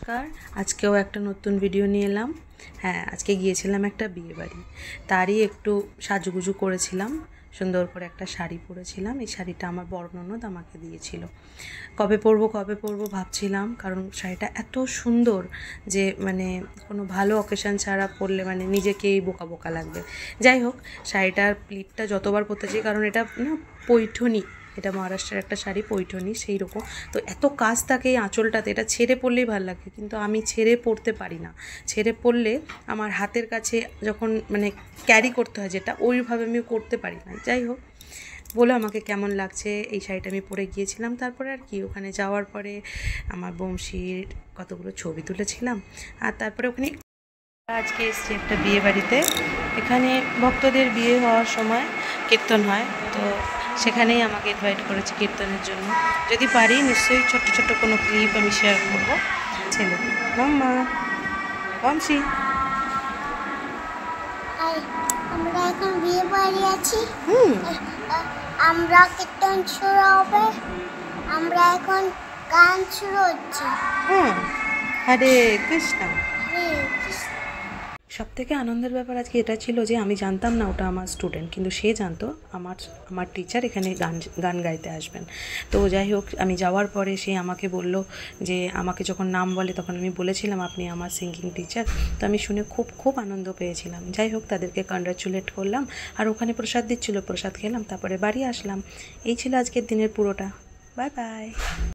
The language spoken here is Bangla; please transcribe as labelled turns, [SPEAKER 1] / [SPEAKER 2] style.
[SPEAKER 1] নমস্কার, আজকেও একটা নতুন ভিডিও নিয়ে এলাম। হ্যাঁ, আজকে গিয়েছিলাম একটা বিয়ে বাড়ি, তারই একটু সাজুগুজু করেছিলাম। সুন্দর করে একটা শাড়ি পরেছিলাম। এই শাড়িটা আমার বড় ননদ আমাকে দিয়েছিল। কবে পরবো ভাবছিলাম, কারণ শাড়িটা এত সুন্দর যে কোনো ভালো অকেশান ছাড়া পরলে নিজেকেই বোকা বোকা লাগবে। যাই হোক, শাড়িটার প্লিটটা যতবার পরতেছি, কারণ এটা না পৈঠনি, এটা মহারাষ্ট্রের একটা শাড়ি, পৈঠনি সেই রকম। তো এত কাজ থাকে এই আঁচলটাতে, এটা ছেড়ে পরলেই ভালো লাগে, কিন্তু আমি ছেড়ে পরতে পারি না। ছেড়ে পরলে আমার হাতের কাছে যখন ক্যারি করতে হয়, যেটা ওইভাবে আমি করতে পারি না। যাই হোক, বলো আমাকে কেমন লাগছে এই শাড়িটা আমি পরে গিয়েছিলাম। তারপরে আর কি, ওখানে যাওয়ার পরে আমার বংশীর কতগুলো ছবি তুলেছিলাম। আর তারপরে ওখানে আজকে এসছি একটা বিয়ে বাড়িতে। এখানে ভক্তদের বিয়ে হওয়ার সময় কীর্তন হয়, তো সেখানেই আমাকে ইনভাইট করেছে কীর্তনের জন্য। যদি পারি নিশ্চয়ই ছোট্ট ছোট্ট কোনো ক্লিপ আমি শেয়ার করবো। ছেলে মাম্মা, বংশী,
[SPEAKER 2] আমরা এখন বিয়ে বাড়ি আছি। আমরা কীর্তন শুরু হবে, আমরা এখন গান শুরু হচ্ছে।
[SPEAKER 1] হরে কৃষ্ণ।
[SPEAKER 2] হরে কৃষ্ণ।
[SPEAKER 1] সব থেকে আনন্দের ব্যাপার আজকে এটা ছিল যে আমি জানতাম না ওটা আমার স্টুডেন্ট, কিন্তু সে জানতো আমার টিচার এখানে গান গাইতে আসবেন। তো যাই হোক, আমি যাওয়ার পরে সে আমাকে বলল যে, আমাকে যখন নাম বলে তখন আমি বলেছিলাম আপনি আমার সিঙ্গিং টিচার। তো আমি শুনে খুব খুব আনন্দ পেয়েছিলাম। যাই হোক, তাদেরকে কংগ্রাচুলেট করলাম, আর ওখানে প্রসাদ দিচ্ছিল, প্রসাদ খেলাম, তারপরে বাড়ি আসলাম। এই ছিল আজকের দিনের পুরোটা। Bye bye.